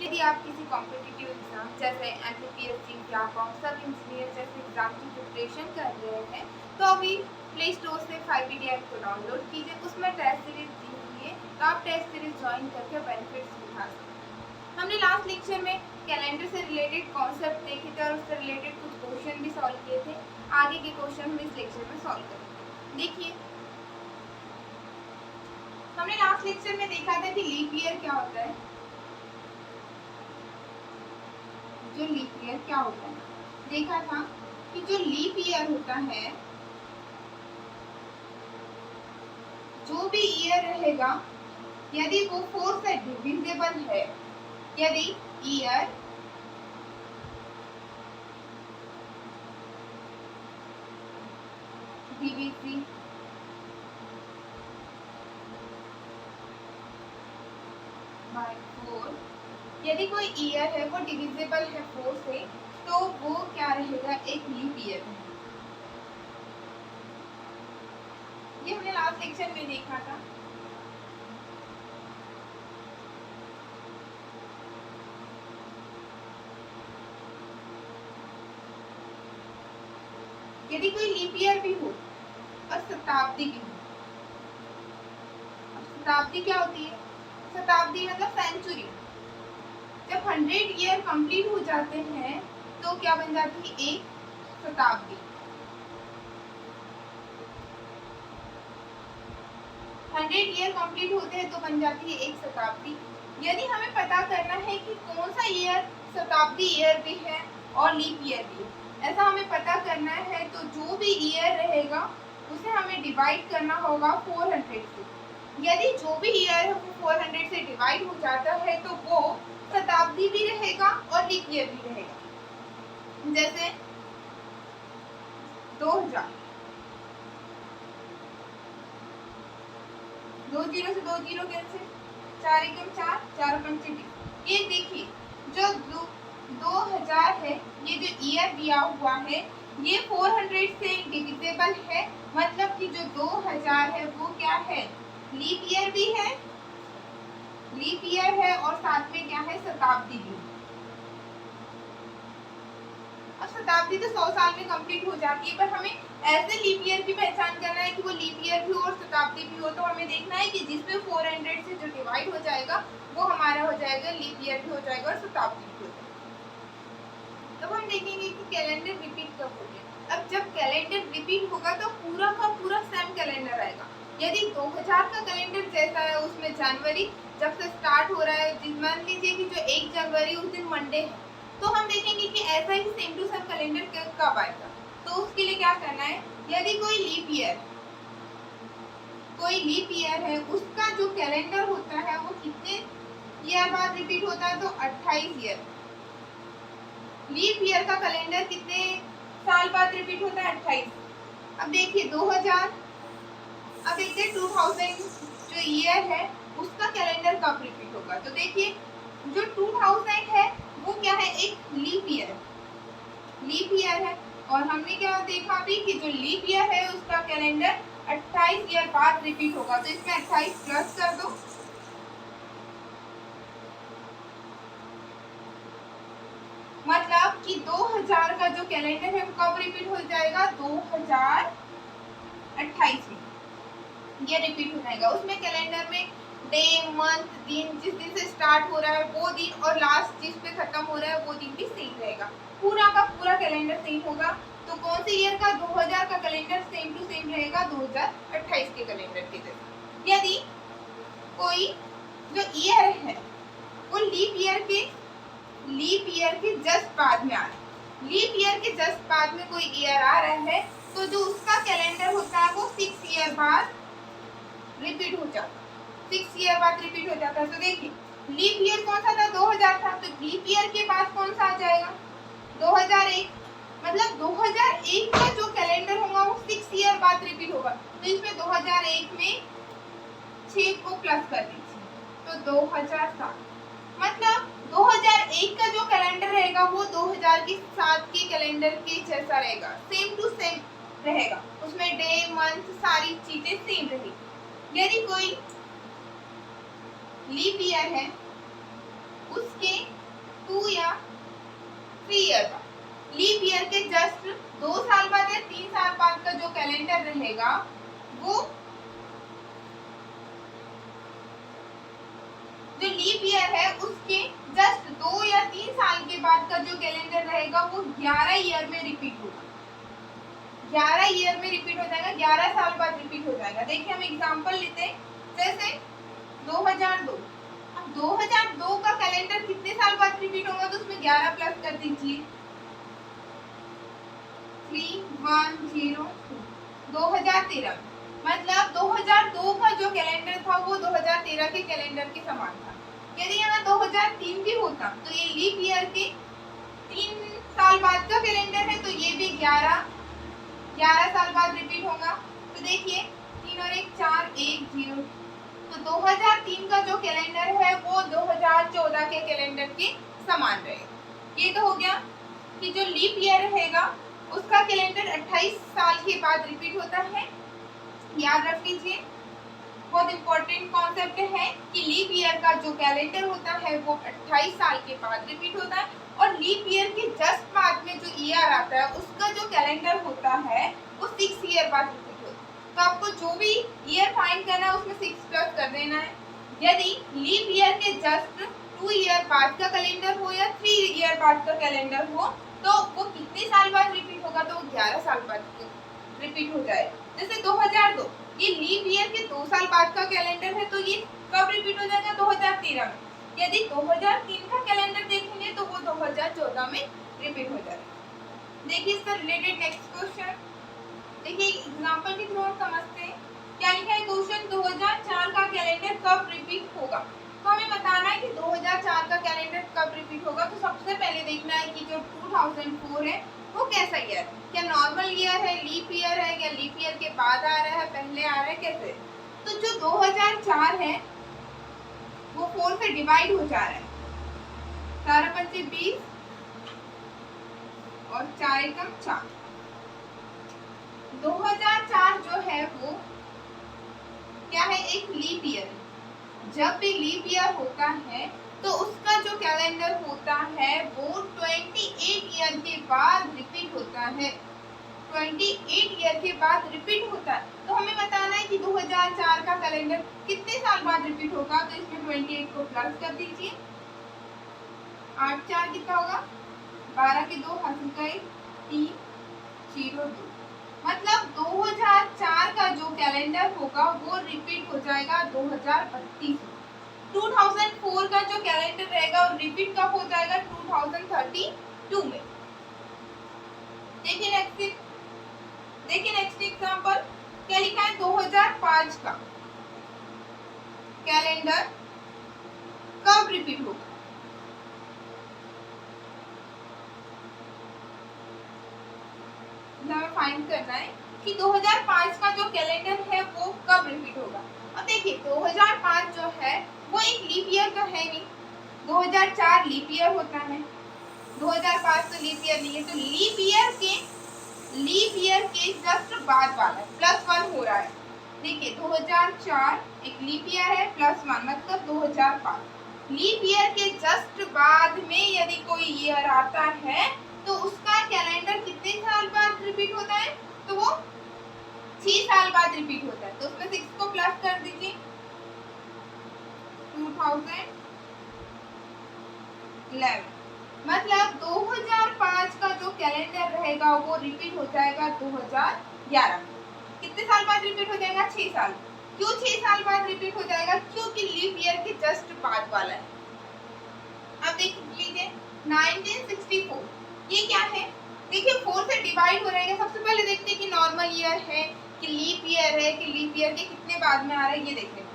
यदि आप किसी कॉम्पिटिटिव एग्जाम जैसे एमपीपीएससी या सब इंजीनियर जैसे एग्जाम की प्रिपरेशन कर रहे हैं तो अभी प्ले स्टोर से 5PD ऐप को डाउनलोड कीजिए। उसमें टेस्ट सीरीज दी हुई है, तो आप टेस्ट सीरीज ज्वाइन करके बेनिफिट्स उठा सकते हैं। हमने लास्ट लेक्चर में कैलेंडर से रिलेटेड कॉन्सेप्ट देखे थे और उससे रिलेटेड कुछ क्वेश्चन भी सॉल्व किए थे। आगे के क्वेश्चन हम इस लेक्चर में सॉल्व करेंगे। देखिए, हमने लास्ट लेक्चर में देखा था कि लीप ईयर क्या होता है। जो लीप ईयर क्या होता है देखा था कि जो लीप ईयर होता है, जो भी ईयर रहेगा यदि वो 4 से डिविजिबल है, यदि ईयर डिविजिबल बाय 4, यदि कोई ईयर है वो डिविजिबल है 4 से, तो वो क्या रहेगा, एक लीप ईयर है। ये हमने लास्ट लेक्चर में देखा था। यदि कोई लीप ईयर भी हो और शताब्दी भी हो, शताब्दी क्या होती है, शताब्दी मतलब सेंचुरी। जब 100 ईयर कंप्लीट हो जाते हैं तो क्या बन जाती है, एक शताब्दी। 100 ईयर कंप्लीट होते हैं तो बन जाती है एक शताब्दी। यदि हमें पता करना है कि कौन सा ईयर शताब्दी ईयर भी है और लीप ईयर भी है, ऐसा हमें पता करना है, तो जो भी ईयर रहेगा उसे हमें डिवाइड करना होगा 400 से। यदि जो भी ईयर है वो 400 से डिवाइड हो जाता है तो वो शताब्दी भी रहेगा और लीप ईयर भी रहेगा। जैसे 2000, 2 जीरो से 2 जीरो कैंसिल, 4 एकम 4, 4 पंचे 20। ये देखिए, जो 2000 है, ये जो ईयर दिया हुआ है ये 400 से डिविजिबल है, मतलब कि जो 2000 है वो क्या है, लीप ईयर भी है, लीप ईयर है और साथ में क्या है, शताब्दी भी। अब शताब्दी तो 100 साल में कंप्लीट हो जाती है, पर हमें ऐसे लीप ईयर की पहचान करना है कि वो लीप ईयर भी हो और शताब्दी भी हो। तो हमें देखना है कि जिसमें 400 से जो डिवाइड हो जाएगा वो हमारा हो जाएगा लीप ईयर भी हो जाएगा और शताब्दी भी हो जाएगा। तब हम देखेंगे कि कैलेंडर रिपीट कब हो गया। अब जब कैलेंडर रिपीट होगा तो पूरा का पूरा सेम कैलेंडर आएगा। यदि 2000 का कैलेंडर जैसा है, उसमें जनवरी जब से स्टार्ट हो रहा है, मान लीजिए कि जो 1 जनवरी उस दिन मंडे है, तो हम देखेंगे कि ऐसा ही सेम टू सेम कैलेंडर कब आएगा। तो उसके लिए क्या करना है, यदि कोई लीप ईयर है उसका जो कैलेंडर होता है वो कितने ईयर बाद रिपीट होता है, तो 28 ईयर। लीप ईयर का कैलेंडर कितने साल बाद रिपीट होता है, 28। अब देखिए 2000, अब देखिए 2000 जो ईयर है उसका कैलेंडर कब रिपीट होगा। तो देखिए जो 2000 है वो क्या है, एक लीप ईयर है। और हमने क्या देखा भी कि जो लीप ईयर है उसका कैलेंडर 28 ईयर बाद रिपीट होगा। तो इसमें 28 प्लस कर दो, मतलब कि 2000 का जो कैलेंडर है वो कब रिपीट हो जाएगा, 2028 में ये रिपीट हो जाएगा। उसमें कैलेंडर में डे, मंथ, दिन, जिस दिन से स्टार्ट हो रहा है वो दिन और लास्ट जिस पे खत्म हो रहा है वो दिन भी सेम रहेगा। पूरा का पूरा कैलेंडर सेम होगा। तो कौन से ईयर का, 2000 का कैलेंडर सेम टू सेम रहेगा 2028 के कैलेंडर के जैसे। यदि कोई जो ईयर है वो लीप ईयर के जस्ट बाद में आ रहा है, लीप ईयर के जस्ट बाद में कोई ईयर आ रहा है, तो जो उसका कैलेंडर होता है वो 6 ईयर बाद रिपीट हो जाता है, 6 ईयर बाद रिपीट हो जाता है। तो देखिए लीप ईयर कौन सा था, 2000 था, तो लीप ईयर के बाद कौन सा आ जाएगा, 2001। मतलब 2001 का जो कैलेंडर होगा वो 6 ईयर बाद रिपीट होगा। तो इसमें 2001 में 6 को प्लस कर दीजिए तो 2007। मतलब 2001 का जो कैलेंडर रहेगा वो 2007 के कैलेंडर के जैसा रहेगा, सेम टू सेम रहेगा। उसमें डे, मंथ, सारी चीजें सेम रहेगी। यदि कोई लीप ईयर है उसके लीप ईयर के जस्ट 2 साल बाद या 3 साल बाद का जो कैलेंडर रहेगा वो जो लीप ईयर है उसके जस्ट 2 या 3 साल के बाद का जो कैलेंडर रहेगा वो 11 ईयर में रिपीट होगा। 11 ईयर में रिपीट हो जाएगा, 11 साल बाद रिपीट हो जाएगा। देखिए हम एग्जांपल लेते हैं, जैसे 2002। अब 2002 का कैलेंडर कितने साल बाद रिपीट होगा, तो उसमें 11 प्लस कर दीजिए, 3102। 2013 मतलब 2002 का जो कैलेंडर था वो 2013 के कैलेंडर के समान था। यदि यहाँ 2003 भी होता तो ये लीप ईयर के 3 साल बाद का कैलेंडर है, तो ये भी 11 साल बाद रिपीट होगा। तो देखिए 3 और 1 4, 1 0। तो 2003 का जो कैलेंडर है वो 2014 के कैलेंडर के समान रहेगा। ये तो हो गया कि जो लीप ईयर रहेगा उसका कैलेंडर 28 साल के बाद रिपीट होता है। याद रख लीजिए, बहुत इंपॉर्टेंट कॉन्सेप्ट है कि लीप ईयर का जो कैलेंडर होता है वो 28 साल के बाद रिपीट होता है, और लीप ईयर के जस्ट बाद में जो ईयर आता है उसका जो कैलेंडर होता है वो 6 ईयर बाद रिपीट होता है। तो आपको जो भी ईयर फाइंड करना है उसमें 6 प्लस कर देना है। यदि लीप ईयर के जस्ट 2 ईयर बाद का कैलेंडर हो या 3 ईयर बाद का कैलेंडर हो, तो वो कितने साल बाद रिपीट होगा, तो 11 साल बाद रिपीट हो जाए। जैसे 2002 ये लीप ईयर के 2 साल बाद का कैलेंडर है, तो ये कब रिपीट हो जाएगा, 2013 में। यदि 2003 का कैलेंडर देखेंगे तो वो 2014 में रिपीट हो जाएगा। देखिए इससे रिलेटेड नेक्स्ट क्वेश्चन, देखिए एग्जांपल के थ्रू हम समझते हैं। क्या लिखा है क्वेश्चन, 2004 का कैलेंडर कब रिपीट होगा। तो हमें बताना है कि 2004 का कैलेंडर कब रिपीट होगा। तो सबसे पहले देखना है कि जो 2004 है वो कैसा ईयर है, क्या नॉर्मल ईयर है, लीप ईयर है, या लीप ईयर के बाद आ रहा है, पहले आ रहा है, कैसे। तो जो 2004 है वो 4 से डिवाइड हो जा रहा है, 4 पंचे 20 और 4 एकम 4। 2004 जो है वो क्या है, एक लीप ईयर है। जब भी लीप ईयर होता है तो उसका जो कैलेंडर होता है वो 28 ईयर के बाद रिपीट होता है। 28 ईयर के बाद रिपीट होता है। तो हमें बताना है कि 2004 का कैलेंडर कितने साल बाद रिपीट होगा। तो इसमें 28 को प्लस कर दीजिए, 8 4 कितना होगा, 12 के 2 हासिल का 1 3 0 2। मतलब 2004 का जो कैलेंडर होगा वो रिपीट हो जाएगा 2032। 2004 का जो कैलेंडर रहेगा और रिपीट कब हो जाएगा, 2032 में। देखिए नेक्स्ट एग्जांपल, क्या लिखा है, 2005 का कैलेंडर कब रिपीट होगा। हमें फाइंड करना है कि 2005 का जो कैलेंडर है वो कब रिपीट होगा। अब देखिए 2005 जो है वो एक लीप ईयर तो है नहीं, 2004 लीप ईयर होता है, 2005 तो लीप ईयर नहीं है। तो लीप ईयर के जस्ट बाद वाला +1 हो रहा है। देखिए 2004 एक लीप ईयर है, +1 मतलब 2005। लीप ईयर के जस्ट बाद में यदि कोई ईयर आता है तो उसका कैलेंडर कितने साल बाद रिपीट होता है, तो वो 6 साल बाद रिपीट होता है। तो उसमें 6 को प्लस कर दीजिए, 2011 मतलब 2005 का जो कैलेंडर रहेगा वो रिपीट हो जाएगा 2011 में। कितने साल बाद रिपीट हो जाएगा, 6 साल। क्यों 6 साल बाद रिपीट हो जाएगा, क्योंकि लीप ईयर के जस्ट बाद वाला है। अब देख लीजिए 1964 ये क्या है, देखिए 4 से डिवाइड हो रहेगा। सबसे पहले देखते हैं कि नॉर्मल ईयर है कि लीप ईयर है, कि लीप ईयर के कितने बाद में आ रहा है, ये देख लेते हैं।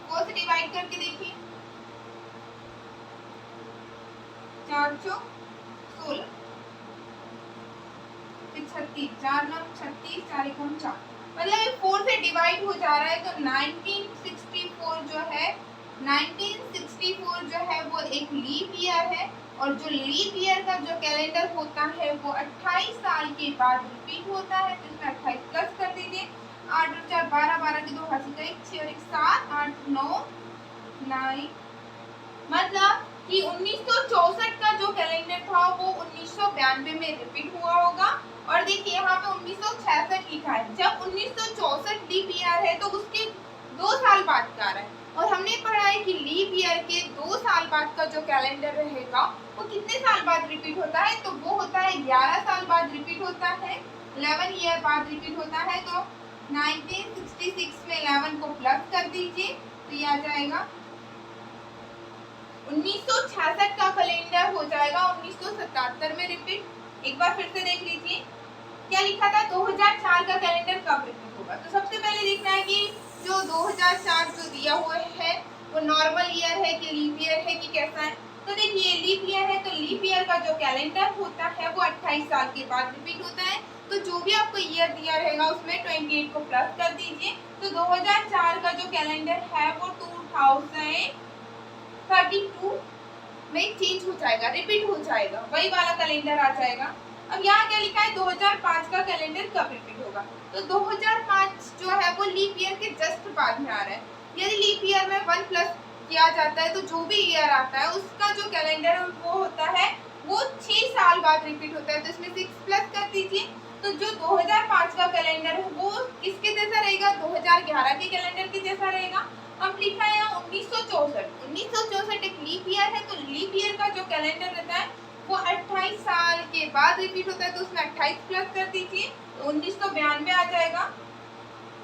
4 से डिवाइड करके देखिए, 416 36, 4 9 36, 4 एकम 4 मतलब ये 4 से डिवाइड हो जा रहा है। तो 1964 जो है 1964 जो है वो एक लीप ईयर है, और जो लीप ईयर का जो कैलेंडर होता है वो 28 साल के बाद रिपीट होता है। तो इसमें 28 प्लस कर दीजिए, 8 और 4 12, 12 के 2 हासिल का 1 6 और 1 7 8 9 9 मतलब कि 1964 का जो कैलेंडर था वो 1992 में रिपीट हुआ होगा। और देखिए यहाँ पे 1966 लिखा है, जब 1964 लीप ईयर है तो उसके 2 साल बाद का आ रहा है। और हमने पढ़ा है कि लीप ईयर के 2 साल बाद का जो कैलेंडर रहेगा वो कितने साल बाद रिपीट होता है, तो वो होता है 11 साल बाद रिपीट होता है, 11 ईयर बाद रिपीट होता है। तो 1966 में 11 को प्लस कर दीजिए तो ये आ जाएगा 1966 का कैलेंडर हो जाएगा 1977 में रिपीट। एक बार फिर से देख लीजिए क्या लिखा था, 2004 का कैलेंडर कब रिपीट होगा। तो सबसे पहले देखना है कि जो 2004 जो दिया हुआ है वो नॉर्मल ईयर है कि लीप ईयर है कि कैसा है। तो देखिए लीप ईयर है तो लीप ईयर का जो कैलेंडर होता है वो 28 साल के बाद रिपीट होता है। तो जो भी आपको ईयर दिया रहेगा उसमें 28 को प्लस कर दीजिए। तो 2004 का जो कैलेंडर है वो 2032 में चेंज हो जाएगा, रिपीट हो जाएगा, वही वाला कैलेंडर आ जाएगा। अब यहाँ क्या लिखा है 2005 का कैलेंडर कब रिपीट होगा। तो 2005 जो है वो लीप ईयर के जस्ट बाद में आ रहा है। यदि लीप ईयर में 1 प्लस किया जाता है तो जो भी ईयर आता है उसका जो कैलेंडर वो होता है वो 6 साल बाद रिपीट होता है। तो इसमें 6 प्लस कर दीजिए। तो जो 2005 का कैलेंडर है वो किसके जैसा रहेगा, 2011 के कैलेंडर के जैसा रहेगा। अब लिखा है 1964 एक लीप ईयर है तो लीप ईयर का जो कैलेंडर रहता है वो 28 साल के बाद रिपीट होता है। तो उसमें 28 प्लस कर दीजिए तो 1992 आ जाएगा।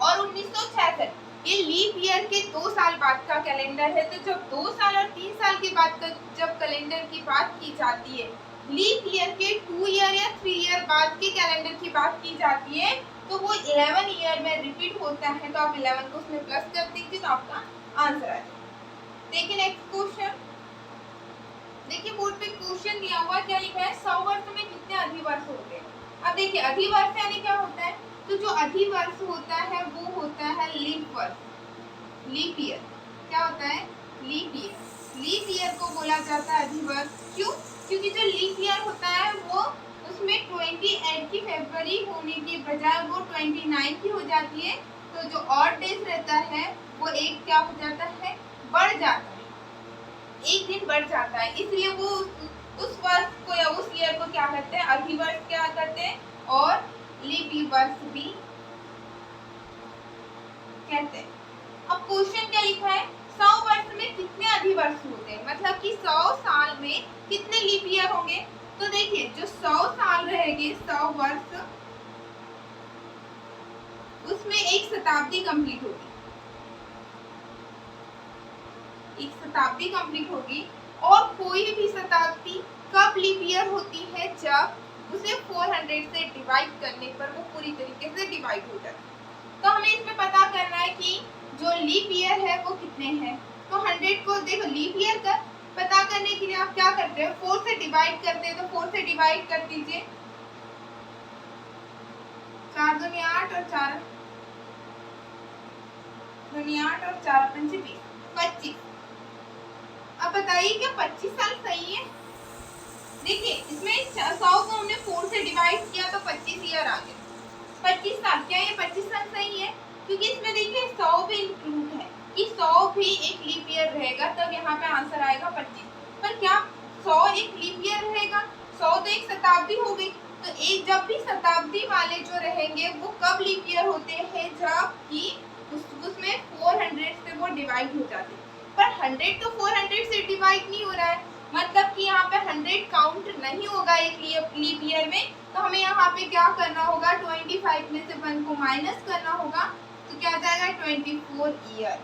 और 1966 ये लीप ईयर के 2 साल बाद का कैलेंडर है। तो जब 2 साल और 3 साल के बाद का जब कैलेंडर की बात की जाती है, लीप ईयर के 2 ईयर या 3 ईयर बाद के कैलेंडर की बात की जाती है तो वो 11 ईयर में रिपीट होता है। तो आप 11 को उसमें प्लस कर दीजिए तो आपका आंसर आ जाएगा। देखिए नेक्स्ट क्वेश्चन, देखिए बोर्ड पे क्वेश्चन दिया हुआ क्या लिखा है, 100 वर्ष में कितने अधिवर्ष होते हैं। अब देखिए अधिवर्ष यानी क्या होता है, तो जो अधिवर्ष होता है वो होता है लीप वर्ष, लीप ईयर। क्या होता है, लीप ईयर। लीप ईयर को बोला जाता है अधिवर्ष। क्यों, क्योंकि जो लीप ईयर होता है वो उसमें 28 की फरवरी होने की बजाय वो 29 की हो जाती है। तो जो ऑड डेज रहता है वो एक क्या हो जाता है, बढ़ जाता है, एक दिन बढ़ जाता है। इसलिए वो उस वर्ष को या उस ईयर को क्या कहते हैं, अधिवर्ष क्या कहते हैं, और लीप वर्ष भी कहते हैं। अब क्वेश्चन क्या लिखा है, 100 वर्ष में कितने अधिवर्ष होते हैं, मतलब कि 100 साल में कितने लीप ईयर होंगे। तो देखिए जो 100 साल रहेंगे, 100 वर्ष, उसमें एक शताब्दी कंप्लीट होगी, एक शताब्दी कंप्लीट होगी। और कोई भी शताब्दी कब लीप ईयर होती है, जब उसे 400 से डिवाइड करने पर वो पूरी तरीके से डिवाइड हो जाती है। तो हमें इसमें पता करना है कि जो लीप ईयर है वो कितने हैं। तो 100 को देखो लीप ईयर का पता करने के लिए आप क्या करते हैं, 4 से डिवाइड करते हैं। तो 4 से डिवाइड कर दीजिए, 4 दूनी 8 और 4 दूनी 8 और 4 पंचे 20, 25। अब बताइए क्या 25 साल सही है। देखिए इसमें 100 को हमने 4 से डिवाइड किया तो 25 ईयर आ गए, 25 साल। क्या ये 25 साल सही है, क्योंकि इसमें देखिए 100 भी इंक्लूड है कि 100 भी एक लीप ईयर रहेगा, तब यहाँ पे आंसर आएगा 25। पर क्या 100 एक लीप ईयर रहेगा, 100 तो एक शताब्दी हो गई। तो एक जब भी शताब्दी वाले जो रहेंगे वो कब लीप ईयर होते हैं, जब कि उसमें 400 से वो डिवाइड हो जाते हैं। पर 100 तो 400 से डिवाइड नहीं हो रहा है, मतलब कि यहाँ पे 100 काउंट नहीं होगा एक लीप ईयर में। तो हमें यहाँ पे क्या करना होगा, 25 में से 1 को माइनस करना होगा। तो क्या जाएगा 24 ईयर।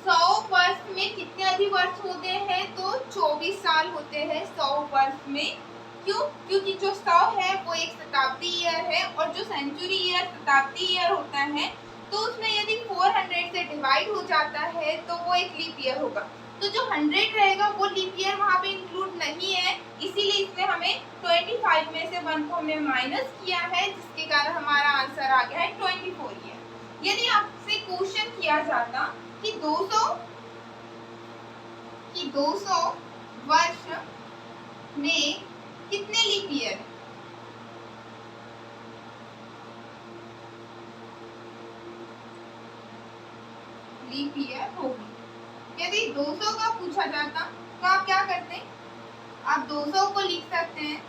100 वर्ष में कितने अधिवर्ष होते हैं, तो 24 साल होते हैं 100 वर्ष में। क्यों, क्योंकि जो 100 है वो एक शताब्दी ईयर है, और जो सेंचुरी ईयर शताब्दी ईयर होता है तो उसमें यदि 400 से डिवाइड हो जाता है तो वो एक लीप ईयर होगा। तो जो 100 रहेगा वो लीप ईयर वहाँ पे इंक्लूड नहीं है, इसीलिए इसमें हमें 25 में से 1 को हमने माइनस किया है, जिसके कारण हमारा आंसर आ गया है 24 ईयर। यदि आपसे क्वेश्चन किया जाता कि 200 वर्ष में कितने लीप ईयर है, लीप ईयर होगी, यदि 200 का पूछा जाता तो आप क्या करते, आप 200 को लिख सकते हैं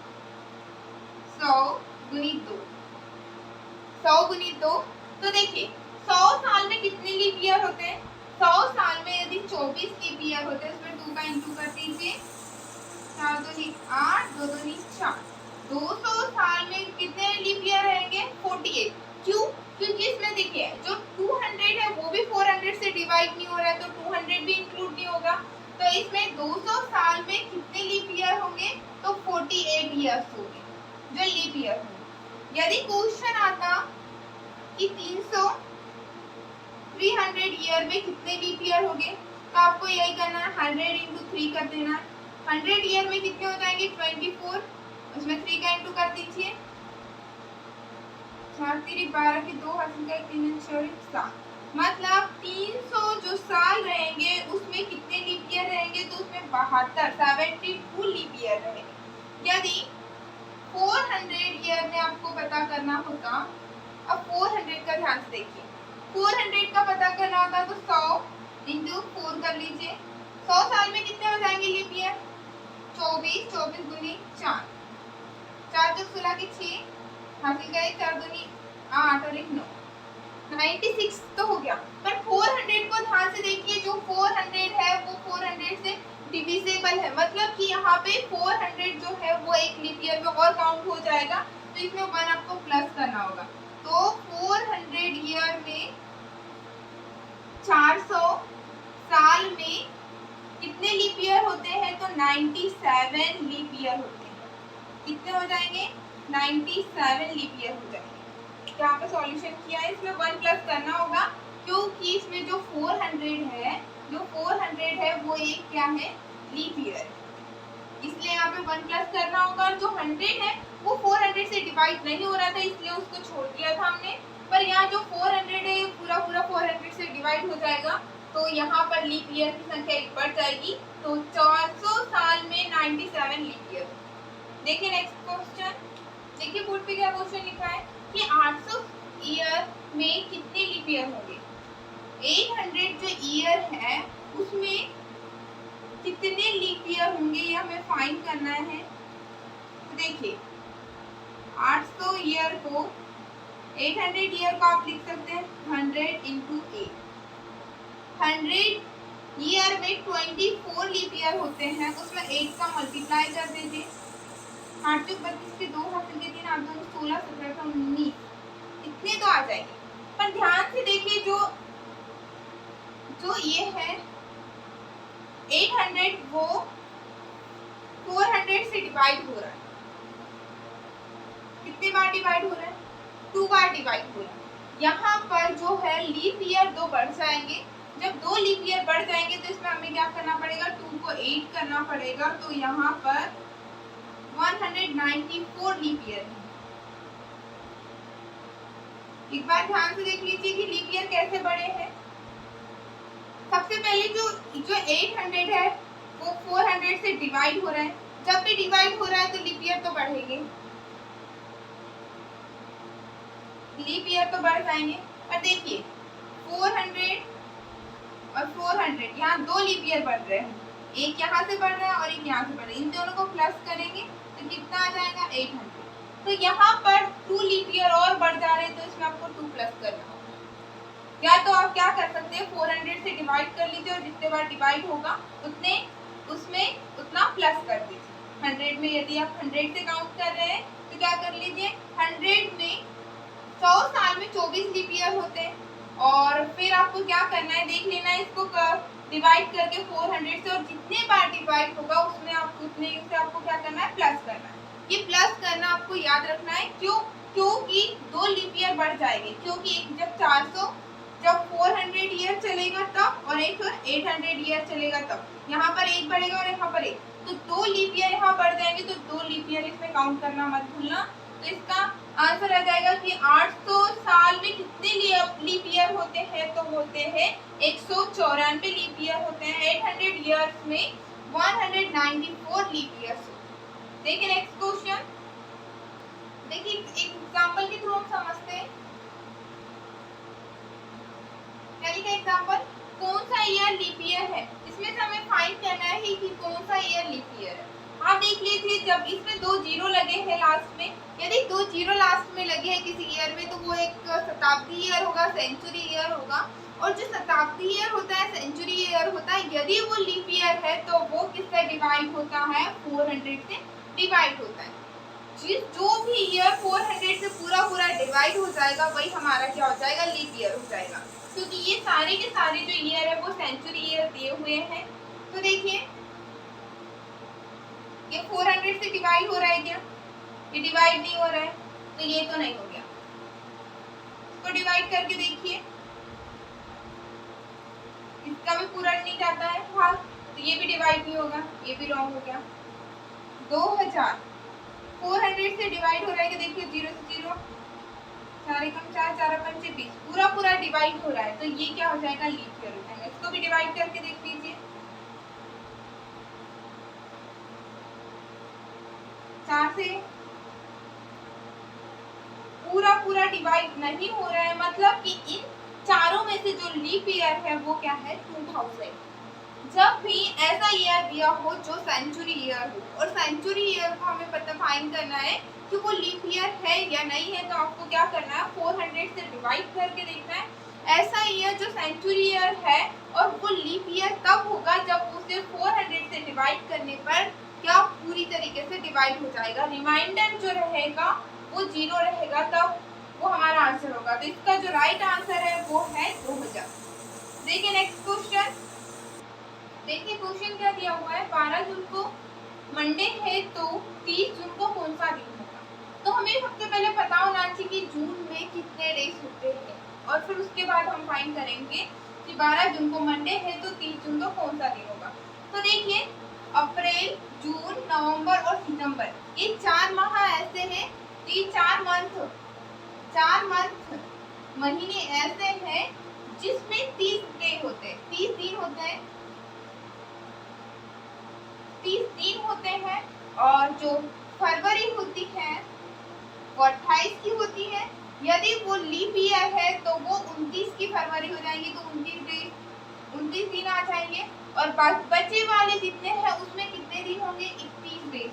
100 गुणित 2, 100 गुणित 2। तो देखिए 100 साल में कितने लीप ईयर होते हैं, 100 साल में यदि 24 लीप ईयर होते हैं उसमें 2 का इंटू कर दीजिए, 4 दूनी 8, 2 दूनी 4। 200 साल में कितने लीप ईयर रहेंगे, 48। क्यों, क्योंकि इसमें देखिए जो 200 है वो भी 400 से डिवाइड नहीं हो रहा है, तो 200 भी इंक्लूड नहीं होगा। तो इसमें 200 साल में कितने लीप ईयर होंगे, तो 48 ईयर्स होंगे जो लीप ईयर होंगे। यदि क्वेश्चन आता कि 300 ईयर में कितने लीप ईयर होंगे, तो आपको यही करना है, 100 इंटू 3 कर देना है। 100 ईयर में कितने हो जाएंगे, 24, उसमें 3 का इंटू कर दीजिए, 4 3 12 के 2 हासिल का 3 4 7, मतलब 300 जो साल रहेंगे उसमें कितने लीप ईयर रहेंगे, तो उसमें 72 लीप ईयर रहेंगे। यदि 400 ईयर में आपको पता करना होता, अब 400 का ध्यान से देखिए, 400 का पता करना होता तो 100 इंटू 4 कर लीजिए, 100 साल में कितने हो जाएंगे लीप ईयर, 24, 24 दूनी 4, 4 चौक 16 के 6 हासिल का 4 दूनी 8 और 1 9, 96 तो हो गया। पर 400 को ध्यान से देखिए, जो 400 है वो 400 से डिविजिबल है, मतलब कि यहाँ पे 400 जो है वो एक लीप ईयर में और काउंट हो जाएगा, तो इसमें 1 आपको प्लस करना होगा। तो 400 ईयर में 400 साल में कितने लीप ईयर होते हैं, तो 97 लीप ईयर होते हैं। कितने हो जाएंगे, 97 लीप ईयर हो जाएंगे। यहाँ पे सॉल्यूशन किया है, इसमें 1 प्लस करना होगा, क्योंकि इसमें जो 400 है वो एक क्या है, लीप ईयर, इसलिए यहाँ पे 1 प्लस करना होगा। और जो 100 है वो 400 से डिवाइड नहीं हो रहा था, इसलिए उसको छोड़ दिया था हमने, पर यहाँ जो 400 है पूरा 400 से डिवाइड हो जाएगा, तो यहाँ पर लीप ईयर की संख्या एक बढ़ जाएगी, तो 400 साल में 97 लीप ईयर। देखिए नेक्स्ट क्वेश्चन, देखिए बोर्ड पे क्या क्वेश्चन लिखा है कि 800 ईयर में कितने लीप ईयर होंगे। 800 जो ईयर है उसमें कितने लीप ईयर होंगे, ये हमें फाइंड करना है। तो देखिए 800 ईयर को 800 ईयर को आप लिख सकते हैं 100 इंटू 8। 100 ईयर में 24 लीप ईयर होते हैं, उसमें 8 का मल्टीप्लाई कर दीजिए, 8 चौक 32 के 2 हासिल के 3 8 2 16 17 19, इतने तो आ जाएंगे। पर ध्यान से देखिए जो ये है 800 वो 400 से डिवाइड हो रहा है, कितने बार डिवाइड हो रहा है, 2 बार डिवाइड हो रहा है। यहाँ पर जो है लीप ईयर 2 बढ़ जाएंगे, जब 2 लीप ईयर बढ़ जाएंगे तो इसमें हमें क्या करना पड़ेगा, 2 को 8 करना पड़ेगा, तो यहाँ पर 194 लीप ईयर है। एक बार ध्यान से देख लीजिए कि लीप ईयर कैसे बढ़े हैं। सबसे पहले जो 800 है वो 400 से डिवाइड हो रहा है, जब भी डिवाइड हो रहा है तो लीप ईयर तो बढ़ेंगे, लीप ईयर तो बढ़ जाएंगे। पर देखिए 400 और 400 यहाँ 2 लीप ईयर बढ़ रहे हैं, एक यहाँ से बढ़ रहा है और एक यहाँ से बढ़ रहा है, इन दोनों को प्लस करेंगे तो कितना आ जाएगा 800। तो यहाँ पर 2 लीप ईयर और बढ़ जा रहे हैं, तो इसमें आपको 2 प्लस करना होगा। या तो आप क्या कर सकते हैं, 400 से डिवाइड कर लीजिए और जितने बार डिवाइड होगा उतने उसमें उतना प्लस कर दीजिए। 100 में यदि आप 100 से काउंट कर रहे हैं तो क्या कर लीजिए, 100 में 100 साल में 24 लीप ईयर होते हैं, और फिर आपको क्या करना है, देख लेना है इसको डिवाइड करके 400 से, और जितने बार डिवाइड होगा उसमें आपको उतने से आपको क्या करना है, प्लस करना है। ये प्लस करना आपको याद रखना है, क्यों, क्योंकि 2 लीप ईयर बढ़ जाएंगे, क्योंकि एक जब 400 ईयर चलेगा तब, और एक 800 ईयर चलेगा तब, यहाँ पर एक बढ़ेगा और यहाँ पर एक, तो 2 लीप ईयर यहाँ बढ़ जाएंगे, तो 2 लीप ईयर इसमें काउंट करना मत भूलना। तो इसका आंसर आ जाएगा कि 800 साल में कितने लीप ईयर होते हैं, तो होते हैं 194 लीप ईयर होते हैं। 800 ईयर्स में 194 लीप ईयर्स। देखिए नेक्स्ट क्वेश्चन, देखिए एग्जांपल के थ्रू हम समझते हैं। क्या लिखा एग्जांपल, कौन सा ईयर लीप ईयर है, इसमें से हमें फाइंड करना है कि कौन सा ईयर लीप ईयर है। आप देख लीजिए, जब इसमें 2 जीरो लगे हैं लास्ट में, यदि 2 जीरो लास्ट में लगे हैं किसी ईयर में तो वो एक शताब्दी ईयर होगा, सेंचुरी ईयर होगा। और जो शताब्दी ईयर होता है, सेंचुरी ईयर होता है, यदि वो लीप ईयर है तो वो किससे डिवाइड होता है, 400 से डिवाइड होता है। जो भी ईयर 400 से पूरा पूरा डिवाइड हो जाएगा वही हमारा क्या हो जाएगा, लीप ईयर हो जाएगा। क्योंकि ये सारे के सारे जो ईयर है वो सेंचुरी ईयर दिए हुए हैं। तो देखिए ये 400 से डिवाइड हो रहा है क्या, ये डिवाइड नहीं हो रहा है, तो ये तो नहीं हो गया। इसको डिवाइड करके देखिए, इसका भी पूरा नहीं जाता है भाग, तो ये भी डिवाइड नहीं होगा, ये भी रॉन्ग हो गया। 2000 400 से डिवाइड हो रहा है कि देखिए 0 से 0, 4 एकम 4, 4 पंचे 20, पूरा पूरा डिवाइड हो रहा है, तो ये क्या हो जाएगा, लीप ईयर हो जाएगा। इसको भी डिवाइड करके देख लीजिए, 4 से पूरा पूरा डिवाइड नहीं हो रहा है, मतलब कि इन चारों में से जो लीप ईयर है वो क्या है, 2000। जब भी ऐसा ईयर दिया हो जो सेंचुरी ईयर हो, और सेंचुरी ईयर को हमें पता फाइंड करना है कि वो लीप ईयर है या नहीं है, तो आपको क्या करना है, 400 से डिवाइड करके देखना है। ऐसा ईयर जो सेंचुरी ईयर है और वो लीप ईयर तब होगा जब उसे 400 से डिवाइड करने पर क्या पूरी तरीके से डिवाइड हो जाएगा, रिमाइंडर जो रहेगा वो 0 रहेगा, तब वो हमारा आंसर होगा। तो इसका जो राइट आंसर है वो है 2000। देखिए नेक्स्ट क्वेश्चन, देखिए क्वेश्चन क्या दिया हुआ है, 12 जून को मंडे है तो 30 जून को कौन सा दिन होगा। तो हमें सबसे पहले पता होना चाहिए कि जून में कितने डेज होते हैं, और फिर उसके बाद हम फाइंड करेंगे कि 12 जून को मंडे है तो 30 जून को कौन सा दिन होगा। तो देखिए अप्रैल, जून, नवंबर और सितंबर, ये 4 माह ऐसे हैं, ये 4 मंथ महीने ऐसे हैं जिसमें 30 डे होते हैं, 30 दिन होते हैं, 30 दिन होते हैं। और जो फरवरी होती है वो 28 की होती है। यदि वो लीप ईयर है तो वो 29 की फरवरी हो जाएंगी, तो 29 दिन आ जाएंगे। और बचे वाले जितने हैं उसमें कितने दिन होंगे, 31 डेज,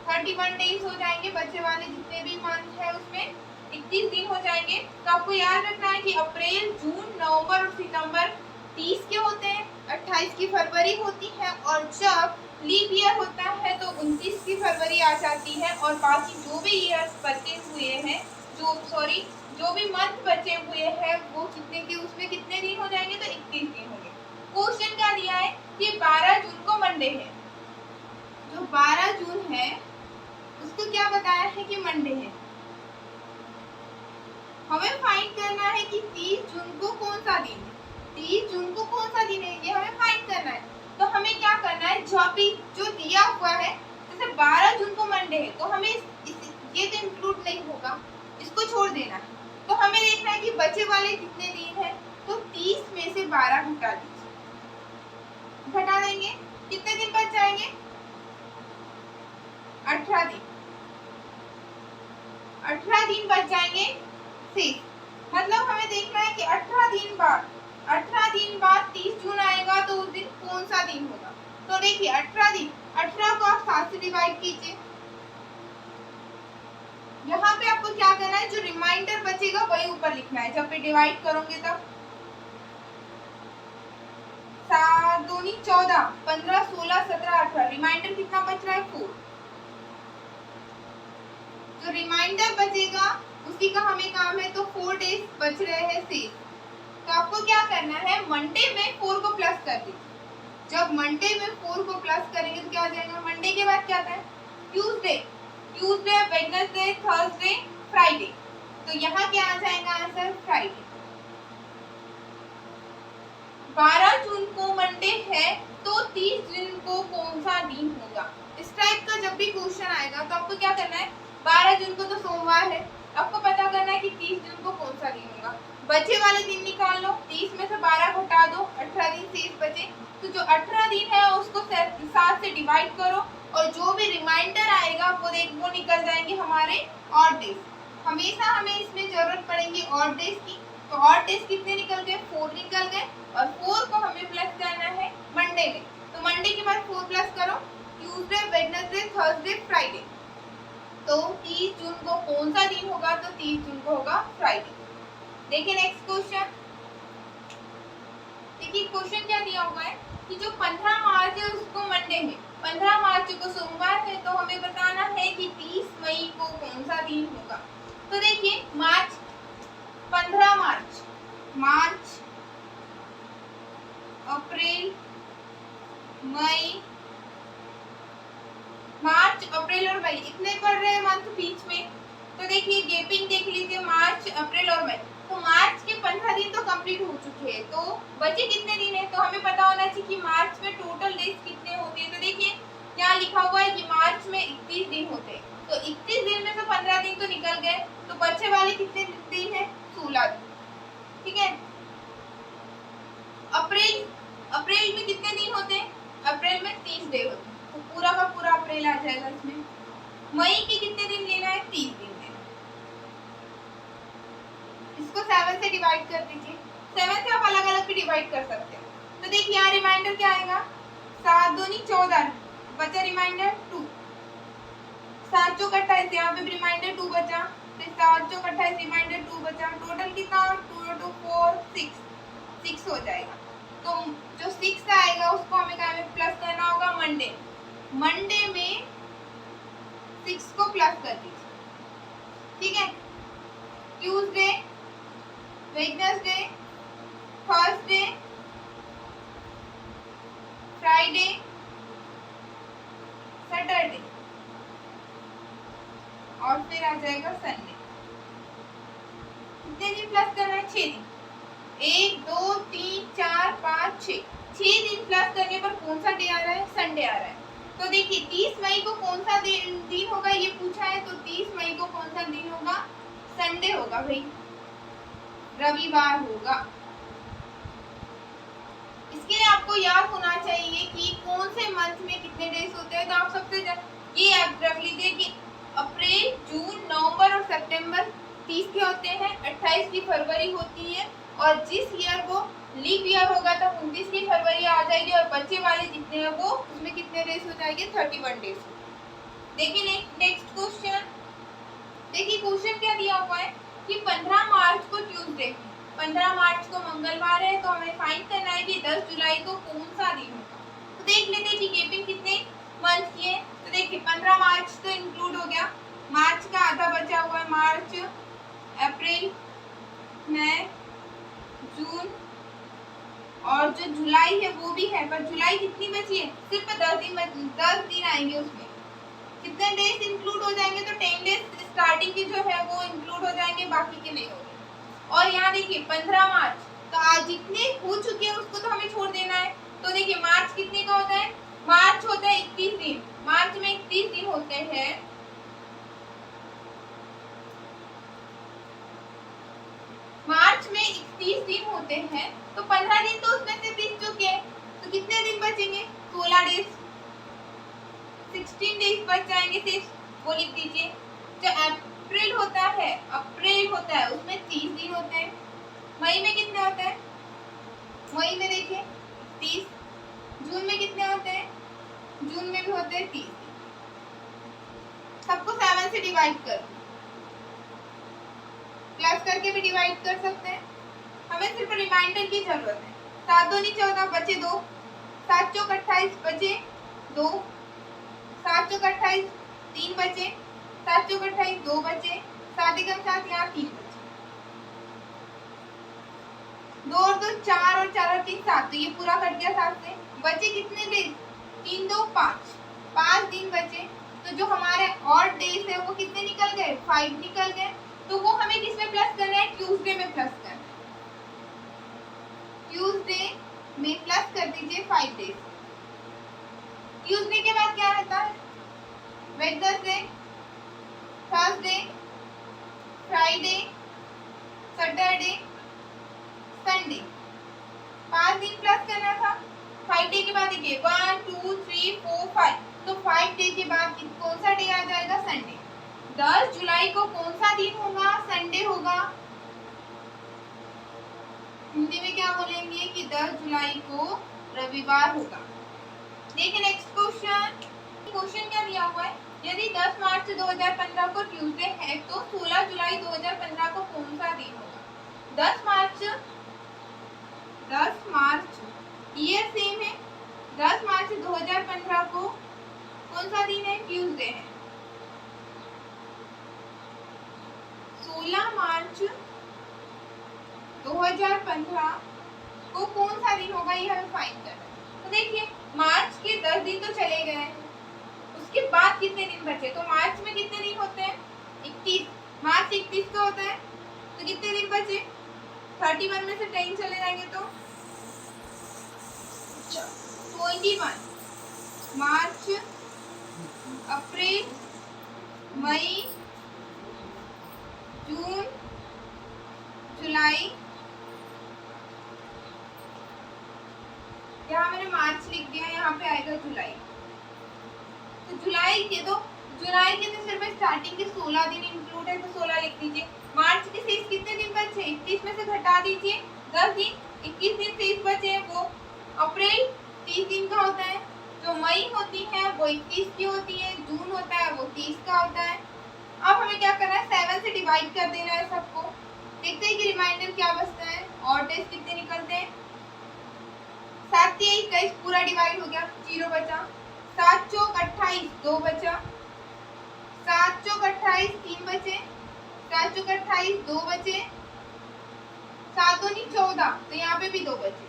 31 डेज हो जाएंगे। बचे वाले जितने भी मंथ है उसमें 31 दिन हो जाएंगे। तो आपको याद रखना है कि अप्रैल, जून, नवंबर और सितंबर 30 के होते हैं, 28 की फरवरी होती है, और जब लीप ईयर होता है तो 29 की फरवरी आ जाती है। और बाकी जो भी ईयर्स बचे हुए हैं, जो भी मंथ बचे हुए हैं वो कितने के, उसमें कितने दिन हो जाएंगे, तो 31 दिन होंगे। क्वेश्चन क्या दिया है कि 12 जून को मंडे है, जो 12 जून है उसको क्या बताया है कि मंडे है। हमें फाइंड करना है कि 30 जून को कौन सा दिन है, 30 जून को कौन सा दिन है, ये हमें फाइंड करना है। तो हमें क्या करना है, जो दिया हुआ है, जैसे 12 जून को मंडे है तो हमें ये तो इंक्लूड नहीं होगा, इसको छोड़ देना है। तो हमें देखना है कि बचे वाले कितने दिन हैं, तो 30 में से 12 घटा दीजिए, घटा देंगे, कितने दिन बच जाएंगे, 18 दिन, 18 दिन बच जाएंगे शेष। मतलब हमें देखना है कि 18 दिन बाद 30 जून आएगा तो उस दिन कौन सा दिन होगा। तो देखिए 18 दिन, 18 को आप 7 से डिवाइड कीजिए। यहाँ पे आपको क्या करना है, जो रिमाइंडर बचेगा वही ऊपर लिखना है। जब पे डिवाइड करोगे तब 7 दूनी 14, 15, 16, 17, 18, रिमाइंडर कितना बच रहा है, 4। जो रिमाइंडर बचेगा उसी का हमें काम है, तो 4 डेज बच रहे हैं शेष। तो आपको क्या करना है, मंडे में 4 को प्लस कर दीजिए। जब मंडे में 4 को प्लस करेंगे तो क्या आ जाएगा, मंडे के बाद क्या आता है, ट्यूसडे, वेडनेसडे, थर्सडे, फ्राइडे। तो यहाँ क्या आ जाएगा आंसर, फ्राइडे। 12 जून को मंडे है तो 30 जून को कौन सा दिन होगा। इस टाइप का जब भी क्वेश्चन आएगा तो आपको क्या करना है, 12 जून को तो सोमवार है, आपको पता करना है कि 30 जून को कौन सा दिन होगा। बचे वाले दिन निकाल लो, 30 में से 12 घटा दो, 18 दिन शेष बचे। तो जो 18 दिन है उसको 7 से डिवाइड करो, और जो भी रिमाइंडर आएगा वो निकल जाएंगे हमारे ऑड डेज। हमेशा हमें इसमें जरूरत पड़ेगी ऑड डेज की। तो ऑड डेज कितने निकल गए, 4 निकल गए, और 4 को हमें प्लस करना है मंडे में, तो मंडे के बाद 4 प्लस करो, ट्यूसडे, वेडनेसडे, थर्सडे, फ्राइडे। तो 30 जून को कौन सा दिन होगा? तो 30 जून को होगा फ्राइडे। देखिए नेक्स्ट क्वेश्चन। देखिए क्वेश्चन क्या दिया हुआ है कि जो 15 मार्च है उसको मंडे है, 15 मार्च को सोमवार है, तो हमें बताना है कि 30 मई को कौन सा दिन होगा। तो देखिए मार्च, 15 मार्च, मार्च, अप्रैल, मई, मार्च, अप्रैल और मई इतने पड़ रहे हैं मंथ बीच में। तो देखिए गैपिंग देख लीजिए, मार्च, अप्रैल और मई, तो मार्च के 15 दिन तो कंप्लीट हो चुके हैं, तो बचे कितने दिन है? तो हमें पता होना चाहिए कि मार्च में टोटल डेज कितने होते हैं। तो देखिए यहाँ लिखा हुआ है कि मार्च में 31 दिन होते हैं, तो 31 दिन में से 15 दिन तो निकल गए, तो बचे वाले कितने दिन है? 16 दिन। ठीक है। अप्रैल, अप्रैल में कितने दिन होते हैं? अप्रैल में 30 डे होते हैं, तो पूरा का पूरा अप्रैल आ जाएगा इसमें। मई के कितने दिन लेना है? 30 दिन लेना। इसको 7 से डिवाइड कर दीजिए, 7 से आप अलग अलग भी डिवाइड कर सकते हो। तो देखिए यहाँ रिमाइंडर क्या आएगा? 7 दूनी 14, बचा रिमाइंडर 2, 7 चौक 28, यहाँ पे भी रिमाइंडर 2 बचा, फिर 7 चौक 28, रिमाइंडर 2 बचा, टोटल कितना? 2 2 4 6 हो जाएगा। तो जो 6 आएगा उसको हमें क्या में प्लस करना होगा? मंडे, मंडे में 6 को प्लस कर दीजिए। ठीक है। Tuesday, Wednesday, Thursday, Friday, Saturday और फिर आ जाएगा संडे। कितने दिन प्लस करना है? 6 दिन। 1 2 3 4 5 6, 6 दिन प्लस करने पर कौन सा डे आ रहा है? संडे आ रहा है। तो देखिए 30 मई को कौन सा दिन होगा ये पूछा है, तो 30 मई को कौन सा दिन होगा? संडे होगा भाई, रविवार होगा। इसके लिए आपको याद होना चाहिए कि कौन से मंथ में कितने डेज होते हैं। तो आप सबसे ये याद रख लीजिए कि अप्रैल, जून, नवंबर और सितंबर 30 के होते हैं, 28 की फरवरी होती है, और जिस ईयर वो लीप ईयर होगा तो 29 की फरवरी आ जाएगी, और बच्चे वाले जितने हैं वो उसमें कितने डेज हो जाएंगे? 31 डेज। देखिए नेक्स्ट क्वेश्चन। देखिए क्वेश्चन क्या दिया हुआ है कि 15 मार्च को ट्यूसडे, 15 मार्च को मंगलवार है, तो हमें फाइंड करना है कि 10 जुलाई को कौन सा दिन होगा। तो देख लेते हैं कि गैपिंग कितने मंथ की है। तो देखिए 15 मार्च तो इंक्लूड हो गया, मार्च का आधा बचा हुआ है, मार्च, अप्रैल, मई, जून, और जो जुलाई है वो भी है, पर जुलाई कितनी बची है? सिर्फ 10 दिन आएंगे, उसमें कितने डेज इंक्लूड हो जाएंगे? तो 10 डेज स्टार्टिंग की जो है वो इंक्लूड हो जाएंगे, बाकी के नहीं होंगे। और यहाँ देखिए 15 मार्च, तो आज जितने हो चुके हैं उसको तो हमें छोड़ देना है। तो देखिए मार्च कितने का होता है? मार्च होता है 31 दिन, मार्च में 31 दिन होते हैं, मार्च में 31 दिन होते हैं, तो 15 दिन तो उसमें से बीत चुके हैं, तो कितने दिन बचेंगे? 16 डेज, 16 डेज बच जाएंगे सिर्फ, वो लिख दीजिए। जो अप्रैल होता है, अप्रैल होता है उसमें 30 दिन होते हैं। मई में कितने होते हैं? मई में देखिए 30। जून में कितने होते हैं? जून में भी होते हैं 30। सबको 7 से डिवाइड कर, प्लस करके भी डिवाइड कर सकते हैं, हमें सिर्फ रिमाइंडर की जरूरत है। 7 दूनी 14, बचे 2, 7 चौक 28, बचे 2, 7 चौक 28, 3 बचे, 7 चौक 28, 2 बचे, 7 एकम 7, यहाँ 3 बचे, 2 और 2 4, और 4 और 3 7, तो ये पूरा कट गया 7 से। बचे कितने दिन? 3 2 5, 5 दिन बचे। तो जो हमारे और डेज है वो कितने निकल गए? 5 निकल गए। तो वो हमें किसमें प्लस करना है? ट्यूसडे में प्लस करना है। ट्यूसडे में प्लस कर दीजिए 5 डेज। ट्यूसडे के बाद क्या रहता है? Wednesday, Thursday, Friday, Saturday, Sunday, 5 दिन प्लस करना था। 5 डे के बाद देखिए 1 2 3 4 5, तो 5 डे के बाद कौन सा डे आ जाएगा? संडे। 10 जुलाई को कौन सा दिन होगा? संडे होगा। हिंदी में क्या बोलेंगे कि 10 जुलाई को रविवार होगा। देखिए नेक्स्ट क्वेश्चन क्या दिया हुआ है, यदि 10 मार्च 2015 को ट्यूसडे है तो 16 जुलाई 2015 को कौन सा दिन होगा। 10 मार्च ईयर सेम है, 10 मार्च 2015 को कौन सा दिन है, ट्यूसडे है। 16 मार्च 2015 को कौन सा दिन होगा, ये हमें फाइंड करना है। तो देखिए मार्च के 10 दिन तो चले गए हैं, उसके बाद कितने दिन बचे, तो मार्च में कितने दिन होते हैं, 31, मार्च 31 का होता है, तो कितने दिन बचे, 31 में से 10 चले जाएंगे तो 21, मार्च, अप्रैल, मई, जून, जुलाई, यहाँ मैंने मार्च लिख दिया, यहाँ पे आएगा जुलाई। तो जुलाई के तो सिर्फ स्टार्टिंग के 16 दिन इंक्लूड है, तो 16 लिख दीजिए। मार्च के शेष कितने दिन बचे, 31 में से घटा दीजिए 10 दिन, 21 दिन शेष बचे हैं, वो अप्रैल 30 दिन का होता है, जो मई होती है वो 21 की होती है, जून होता है वो 30 का होता है। अब हमें क्या करना है, 7 से डिवाइड कर देना है सबको, देखते हैं कि रिमाइंडर क्या बचता है, और टेस्ट कितने निकलते हैं। 7 से 21 पूरा डिवाइड हो गया, 0 बचा, 7 चौक 28 2 बचा, 7 चौक 28 3 बचे, 7 चौक 28 2 बचे, 7 दूनी 14, तो यहाँ पे भी 2 बचे।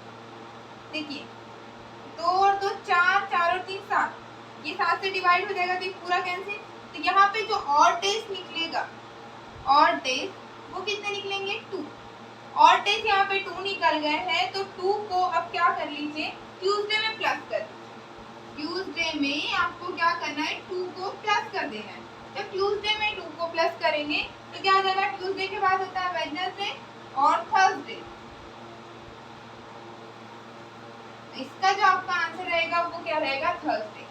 देखिए 2 और 2 4, 4 और 3 7, ये 7 से डिवाइड हो जाएगा तो ये पूरा कैंसिल। तो यहाँ पे जो और डेज निकलेगा, और डेज वो कितने निकलेंगे, 2, और डेज यहाँ पे 2 निकल गए हैं, तो 2 को अब क्या कर लीजिए, ट्यूसडे में प्लस कर दीजिए। ट्यूसडे में आपको क्या करना है, 2 को प्लस कर देना है। जब ट्यूसडे में 2 को प्लस करेंगे तो क्या हो जाएगा, ट्यूसडे के बाद होता है वेडनेसडे और थर्सडे। इसका जो आपका आंसर रहेगा वो क्या रहेगा, थर्सडे।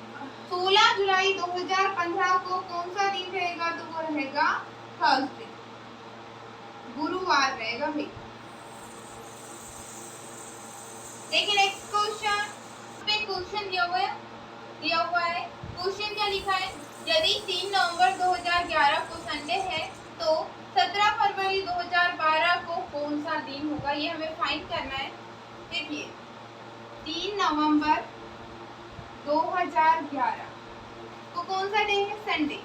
16 जुलाई 2015 को कौन सा दिन रहेगा, तो वो रहेगा थर्सडे, गुरुवार रहेगा भाई। देखिए नेक्स्ट क्वेश्चन दिया हुआ है, क्वेश्चन क्या लिखा है, यदि 3 नवंबर 2011 को संडे है तो 17 फरवरी 2012 को कौन सा दिन होगा, ये हमें फाइंड करना है। देखिए 3 नवंबर 2011 को कौन सा डे है, संडे।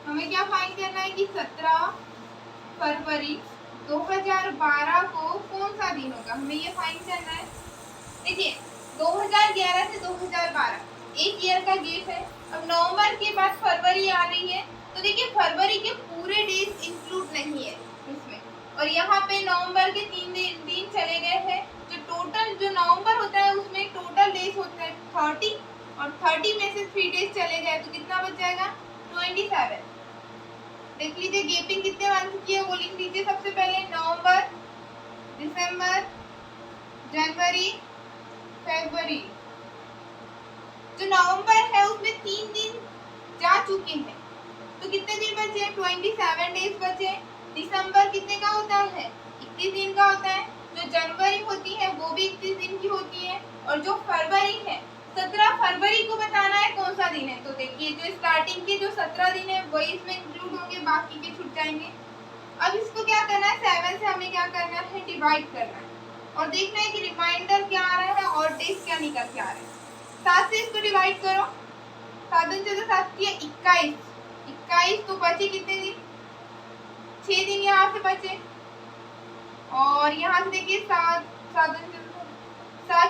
हमें क्या फाइंड करना है कि 17 फरवरी 2012 को कौन सा दिन होगा, हमें ये फाइंड करना है। देखिए 2011 से 2012 एक ईयर का गैप है, अब नवंबर के बाद फरवरी आ रही है, तो देखिए फरवरी के पूरे डेज इंक्लूड नहीं है इसमें, और यहाँ पे नवंबर के 3 दिन चले गए हैं, जो टोटल जो नवंबर होता है उसमें टोटल डेज होता है 30, और 30 में से 3 डेज चले गए तो कितना बच जाएगा, 27। देख लीजिए गैपिंग कितने मंथ की है, वो लिख लीजिए। सबसे पहले नवंबर, दिसंबर, जनवरी, फरवरी। जो नवंबर है उसमें 3 दिन जा चुके हैं, तो कितने दिन बचे हैं, 27 डेज बचे। दिसंबर कितने का होता है, 31 दिन का होता है। जो जनवरी होती है वो भी 31 दिन की होती है, और जो फरवरी है 17 फरवरी को बताना है कौन सा दिन है। तो देखिए जो स्टार्टिंग के जो 17 दिन है वही इसमें इंक्लूड होंगे, बाकी के छूट जाएंगे। अब इसको क्या करना है, 7 से हमें क्या करना है, डिवाइड करना है, और देखना है कि रिमाइंडर क्या आ रहा है और डेज क्या निकल के आ रहा है। 7 से इसको डिवाइड करो, 7 से तो 7 किया 21, तो बचे कितने दिन, 6 दिन यहाँ से बचे, और यहाँ से देखिए 7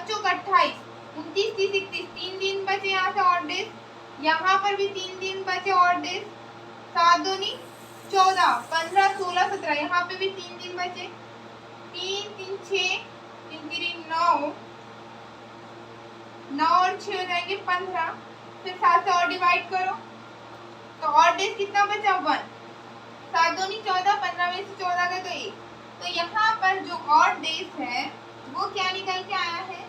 चौक 28, 29 30 31, 3 दिन बचे यहाँ से और डेज, यहाँ पर भी 3 दिन बचे और डेज, 7 दूनी 14, 15 16 17, यहाँ पे भी 3 दिन बचे, 3 3 6 3 3 9, 9 और 6 हो जाएंगे 15, फिर 7 से और डिवाइड करो तो और डेज कितना बचा, 1, 7 दूनी 14, 15 में से 14 गए तो 1, तो यहाँ पर जो और डेज है वो क्या निकल के आया है,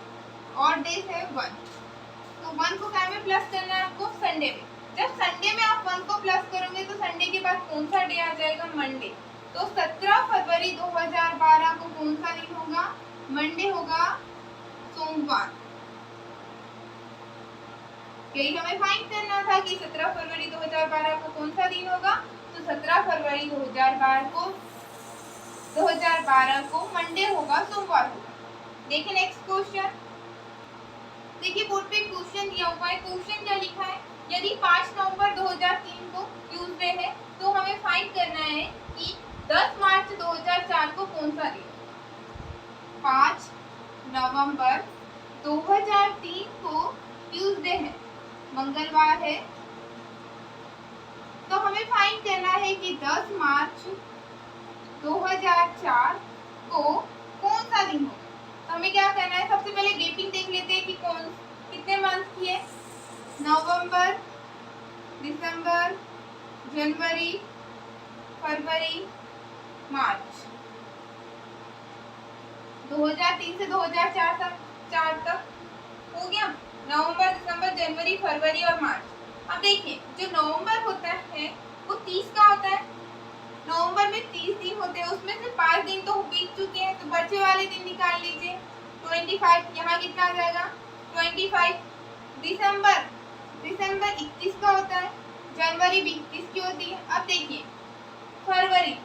और डेज है 1, तो 1 को क्या में प्लस करना है आपको, संडे में। जब संडे में आप 1 को प्लस करोगे तो संडे के बाद कौन सा डे आ जाएगा, मंडे। तो 17 फरवरी 2012 को कौन सा दिन होगा, मंडे होगा, सोमवार। सोमवार। यही हमें फाइंड करना था कि 17 फरवरी 2012 को कौन सा दिन होगा। तो 17 फरवरी 2012 को मंडे होगा, सोमवार होगा। देखिए नेक्स्ट क्वेश्चन। देखिए बोर्ड पे क्वेश्चन दिया हुआ है। क्वेश्चन क्या लिखा है, यदि 5 नवंबर 2003 को ट्यूसडे है तो हमें फाइंड करना है कि 10 मार्च 2004 को कौन सा दिन। 5 नवंबर 2003 को ट्यूसडे है, मंगलवार है। तो हमें फाइंड करना है कि 10 मार्च 2004 को कौन सा दिन होगा। तो हमें क्या करना है, सबसे पहले गैपिंग देख लेते हैं कि कौन कितने मंथ की है। नवंबर, दिसंबर, जनवरी, फरवरी, मार्च। 2003 से 2004 तक हो गया। नवंबर, दिसंबर, जनवरी, फरवरी और मार्च। अब देखिए जो नवंबर होता है वो 30 का होता है। नवंबर में 30 दिन होते हैं, उसमें से 5 दिन तो बीत चुके हैं, तो बचे वाले दिन निकाल लीजिए। 25 यहाँ कितना आ जाएगा 25। दिसंबर 31 का होता है। जनवरी 31 की होती है। अब देखिए फरवरी,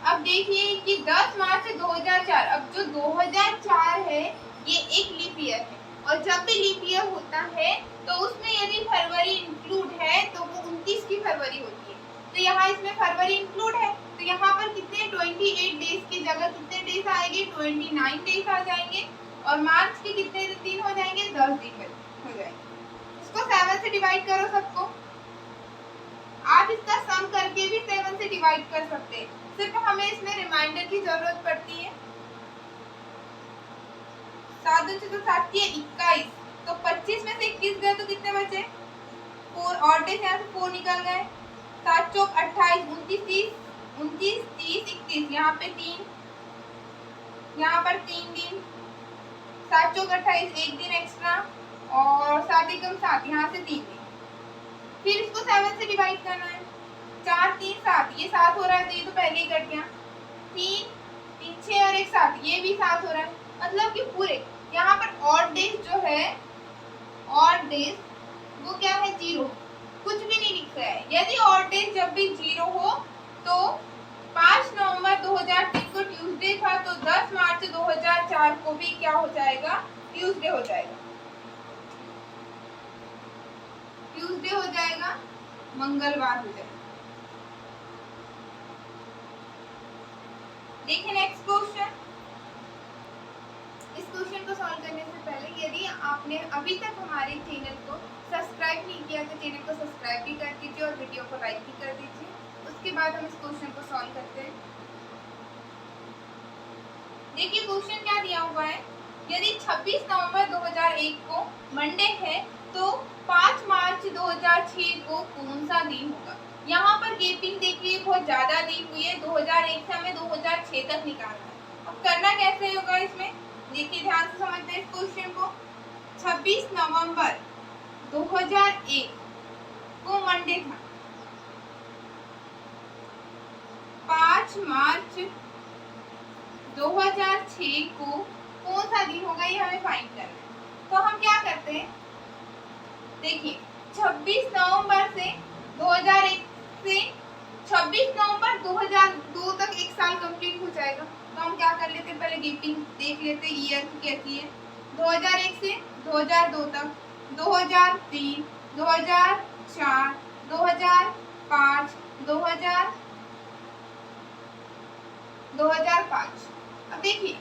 अब देखिए कि 10 मार्च 2004, अब जो 2004 है ये एक लीप ईयर है, और जब भी लीप ईयर होता है तो उसमें यदि फरवरी इंक्लूड है तो वो 29 की फरवरी होती है। तो यहाँ इसमें फरवरी इंक्लूड है, तो यहाँ पर कितने 28 डेज की जगह कितने डेज आएंगे, 29 डेज आ जाएंगे। और मार्च के कितने दिन हो जाएंगे, 10 दिन हो जाएंगे। इसको 7 से डिवाइड करो सबको। आप इसका सम करके भी 7 से डिवाइड कर सकते हैं, सिर्फ हमें इसमें रिमाइंडर की जरूरत पड़ती है। 7 से तो 7 की 21, तो 25 में से 21 गए तो कितने बचे 4, और डेज यहाँ से 4 निकल गए। 7 चौक 28, 29 30 31, यहाँ पे 3, यहाँ पर 3 दिन। 7 चौक 28, 1 दिन एक्स्ट्रा, और 7 एकम 7, यहाँ से 3 दिन। फिर इसको 7 से डिवाइड करना है। 4 3 7, ये 7 हो रहा है तो ये तो पहले ही कट गया। 3 3 6 और 1 7, ये भी 7 हो रहा है। मतलब कि पूरे यहाँ पर ऑड डेज जो है, ऑड डेज वो क्या है 0, कुछ भी नहीं लिखा है। यदि ऑड डेज जब भी 0 हो तो 5 नवंबर 2003 को ट्यूसडे था, तो 10 मार्च 2004 को भी क्या हो जाएगा, ट्यूसडे हो जाएगा। ट्यूसडे हो जाएगा, मंगलवार हो जाएगा। देखिए नेक्स्ट क्वेश्चन। इस क्वेश्चन को सॉल्व करने से पहले यदि आपने अभी तक हमारे चैनल को सब्सक्राइब नहीं किया तो चैनल को सब्सक्राइब भी कर दीजिए और वीडियो को लाइक भी कर दीजिए। उसके बाद हम इस क्वेश्चन को सॉल्व करते हैं। देखिए क्वेश्चन क्या दिया हुआ है, यदि 26 नवंबर 2001 को मंडे है तो 5 मार्च 2006 को कौन सा दिन होगा। यहाँ पर गैपिंग देखिए बहुत ज्यादा दी हुई है, 2001 से हमें 2006 तक निकालना है। अब करना कैसे होगा इसमें, देखिए ध्यान से समझते हैं इस क्वेश्चन को। 26 नवंबर 2001 को मंडे था, 5 मार्च 2006 को कौन सा दिन होगा ये हमें फाइंड करना है। तो हम क्या करते हैं, देखिए 26 नवंबर से 2001 से 26 नवंबर 2002 तक एक साल कंप्लीट हो जाएगा। तो हम क्या कर लेते हैं, पहले गैपिंग देख लेते हैं ईयर की कैसी है। 2001 से 2002 तक, 2003, 2004, 2005, 2005। अब देखिए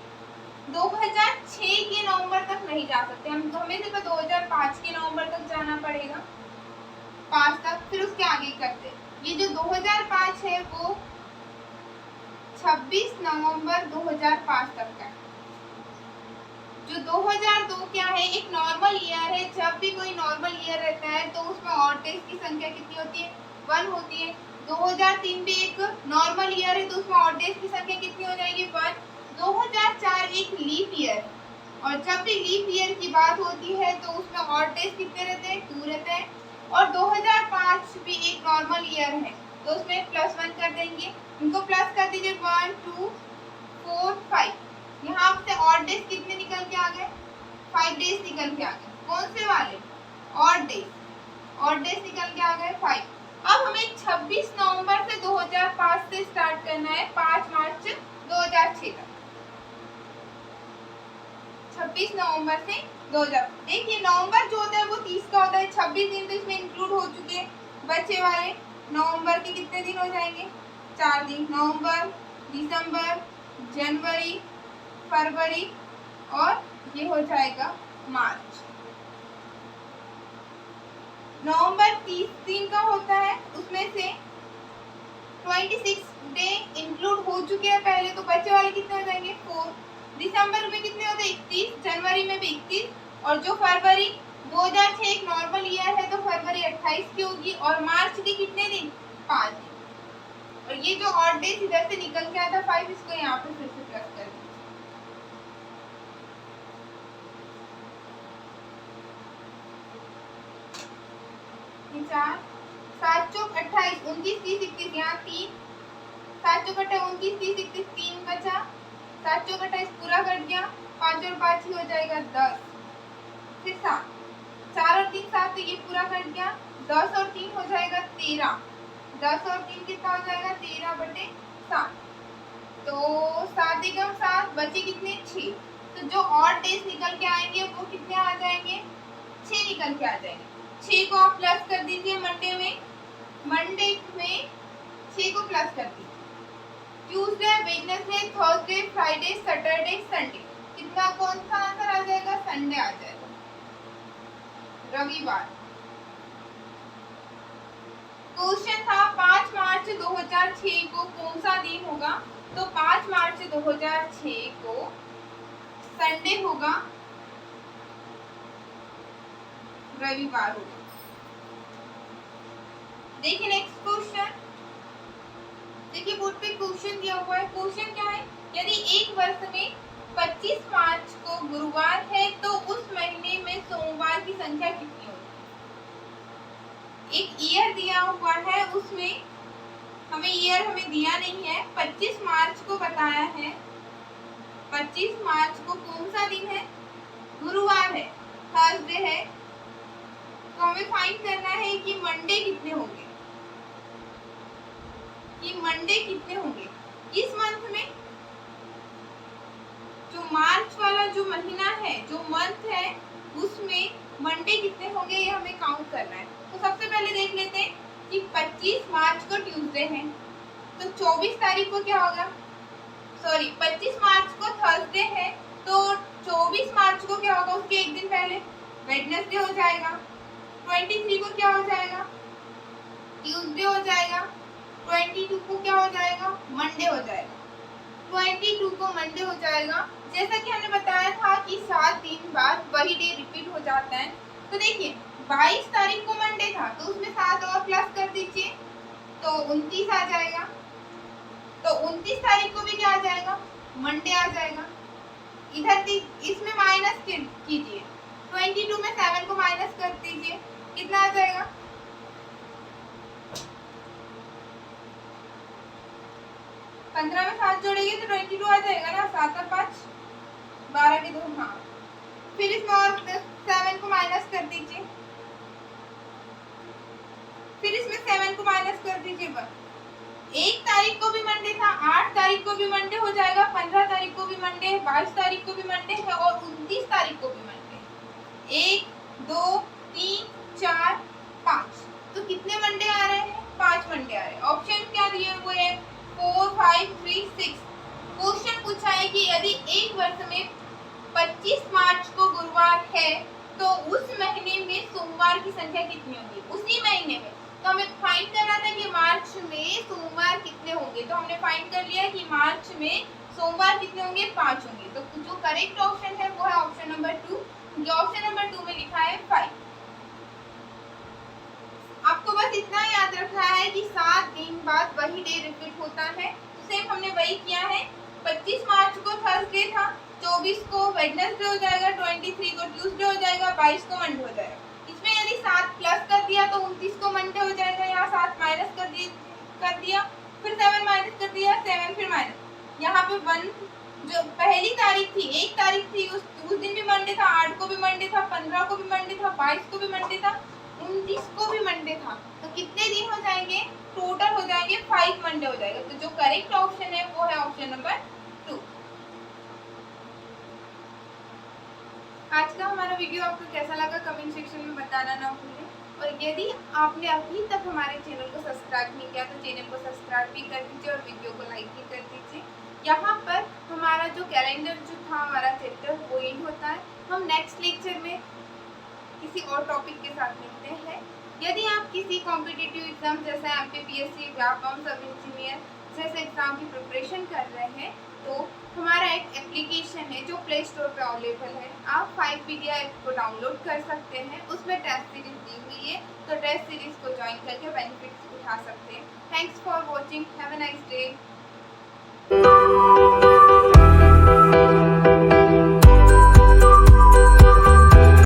2006 के नवंबर तक नहीं जा सकते हम, तो हमें सिर्फ 2005 के नवंबर तक जाना पड़ेगा, 5 तक, फिर उसके आगे करते हैं। ये जो 2005 है वो 26 नवंबर 2005 तक का। जो 2002 क्या है, एक नॉर्मल ईयर है। जब भी कोई नॉर्मल ईयर रहता है तो उसमें ऑड डेज की संख्या कितनी होती है, 1 होती है। 2003 भी एक नॉर्मल ईयर है तो उसमें ऑड डेज की संख्या कितनी हो जाएगी, 1। 2004 एक लीप ईयर है, और जब भी लीप ईयर की बात होती है तो उसमें ऑड डेज कितने रहते हैं, 2 रहते हैं। और 2005 भी एक नॉर्मल ईयर है तो उसमें +1 कर देंगे। इनको प्लस कर दीजिए, 1 2 4 5। यहाँ से ऑड डेज कितने निकल के आ गए, 5 डेज निकल के आ गए। कौन से वाले? Odd days. ऑड डेज निकल के आ गए 5। अब हमें 26 नवंबर से 2005 से स्टार्ट करना है 5 मार्च 2006 तक। 26 नवंबर से 2000। देखिए नवंबर जो होता है वो 30 का होता है, 26 दिन तो इसमें इंक्लूड हो चुके हैं। बच्चे वाले नवंबर के कितने दिन हो जाएंगे? 4 दिन। नवंबर, दिसंबर, जनवरी, फरवरी और ये हो जाएगा मार्च। नवंबर 30 दिन का होता है, उसमें से 26 डे इंक्लूड हो चुके हैं पहले, तो बच्चे वाले कितने हो जाएंगे? 4। दिसंबर में कितने होते हैं? 31। जनवरी में भी 31। और जो फरवरी 2006 एक नॉर्मल ईयर है तो फरवरी 28 की होगी। और मार्च के कितने दिन? 5 दिन। और ये जो ऑड डेज इधर से निकल के आता 5, इसको यहाँ पे फिर से प्लस कर दीजिए। 4 7 चौक 28, 29 30 31, यहाँ 3 7 चौक 29 30 31, 3 बचा। 7 चौक 28 पूरा कट गया, 5 और 5 ही हो जाएगा 10। फिर 7 4 और 3 7, तो ये पूरा कट गया। 10 और 3 हो जाएगा 13। 10 और 3 कितना हो जाएगा? 13/7। तो 7 एकम 7, बचे कितने? 6। तो जो ऑड डेज निकल के आएंगे वो कितने आ जाएंगे? 6 निकल के आ जाएंगे। 6 को आप प्लस कर दीजिए मंडे में 6 को प्लस कर दीजिए। Tuesday, Wednesday, Thursday, Friday, Saturday, Sunday, कितना कौन सा आंसर आ जाएगा? संडे आ जाएगा, रविवार। क्वेश्चन था 5 मार्च 2006 को कौन सा दिन होगा? तो 5 मार्च 2006 को संडे होगा, रविवार होगा। देखिए नेक्स्ट क्वेश्चन, देखिए बोर्ड पे क्वेश्चन दिया हुआ है। क्वेश्चन क्या है? यदि एक वर्ष में 25 मार्च को गुरुवार है तो उस महीने में सोमवार की संख्या कितनी होगी? एक ईयर दिया हुआ है, उसमें हमें दिया नहीं है, 25 मार्च को बताया है। 25 मार्च को कौन सा दिन है? गुरुवार है, थर्सडे है। तो हमें फाइंड करना है कि मंडे कितने होंगे, इस मंथ में। जो मार्च वाला जो महीना है, जो मंथ है, उसमें मंडे कितने होंगे ये हमें काउंट करना है। तो सबसे पहले देख लेते हैं कि 25 मार्च को ट्यूसडे है, तो 24 तारीख को क्या होगा? 25 मार्च को थर्सडे है, तो 24 मार्च को क्या होगा? उसके एक दिन पहले वेडनेसडे हो जाएगा। 23 को क्या हो जाएगा? ट्यूसडे हो जाएगा। 22 को क्या हो जाएगा? मंडे हो जाएगा। 22 को मंडे हो जाएगा। जैसा कि हमने बताया था कि 7 दिन बाद वही डे रिपीट हो जाता है। तो देखिए 22 तारीख को मंडे था, तो उसमें 7 और प्लस कर दीजिए, तो 29 आ जाएगा। तो 29 तारीख को भी क्या आ जाएगा? मंडे आ जाएगा। इधर इसमें माइनस कीजिए, 22 में 7 को माइनस कर दीजिए, कितना आ जाएगा? 15 में 7 जोड़ेंगे तो 22 आ जाएगा ना। 7 और 5 12 के 2, हाँ। फिर इसमें और 7 को माइनस कर दीजिए, फिर इसमें 7 को माइनस कर दीजिए। बस 1 तारीख को भी मंडे था, 8 तारीख को भी मंडे हो जाएगा, 15 तारीख को भी मंडे है, 22 तारीख को भी मंडे है और 29 तारीख को भी मंडे है। 1 2 3 4 5, तो कितने मंडे आ रहे हैं? 5 मंडे आ रहे हैं। ऑप्शन क्या दिए हुए हैं? 4 5 3 6। क्वेश्चन पूछा है कि यदि एक वर्ष में 25 मार्च को गुरुवार है तो उस महीने में सोमवार की संख्या कितनी होगी? उसी महीने में। तो हमें फाइंड करना था कि मार्च में सोमवार कितने होंगे। तो हमने फाइंड कर लिया कि मार्च में सोमवार कितने होंगे? 5 होंगे। तो जो करेक्ट ऑप्शन है वो है ऑप्शन नंबर 2। जो ऑप्शन नंबर 2 में लिखा है 5। आपको बस इतना याद रखना है कि 7 दिन बाद वही डे रिपीट होता है। तो सेम हमने वही किया है। 25 मार्च को थर्सडे था, 24 को वेडनेसडे हो जाएगा, 23 को ट्यूसडे हो जाएगा, 22 को मंडे हो जाएगा। इसमें यदि 7 प्लस कर दिया तो 29 को मंडे हो जाएगा। यहाँ 7 माइनस कर दिया, फिर 7 माइनस कर दिया, 7 फिर माइनस, यहाँ पे 1 जो पहली तारीख थी, 1 तारीख थी, उस दिन भी मंडे था, 8 को भी मंडे था, 15 को भी मंडे था, 22 को भी मंडे था, 29 को भी मंडे था। तो कितने दिन हो जाएंगे? टोटल हो जाएंगे 5 मंडे हो जाएगा। तो जो करेक्ट ऑप्शन है वो है ऑप्शन नंबर 2। आज का हमारा वीडियो आपको कैसा लगा कमेंट सेक्शन में बताना ना भूलें। और यदि आपने अभी तक हमारे चैनल को सब्सक्राइब नहीं किया तो चैनल को सब्सक्राइब भी कर दीजिए और वीडियो को लाइक भी कर दीजिए। यहाँ पर हमारा जो कैलेंडर जो था हमारा चैप्टर वो एंड होता है। हम नेक्स्ट लेक्चर में किसी और टॉपिक के साथ मिलते हैं। यदि आप किसी कॉम्पिटिटिव एग्जाम जैसे एमपीपीएससी, व्यापम, सब इंजीनियर जैसे एग्जाम की प्रिपरेशन कर रहे हैं तो हमारा एक एप्लीकेशन है जो प्ले स्टोर पे अवेलेबल है। आप 5PDI ऐप को डाउनलोड कर सकते हैं, उसमें टेस्ट सीरीज दी हुई है, तो टेस्ट सीरीज को ज्वाइन करके बेनिफिट्स उठा सकते हैं। Thanks for watching, have a nice day.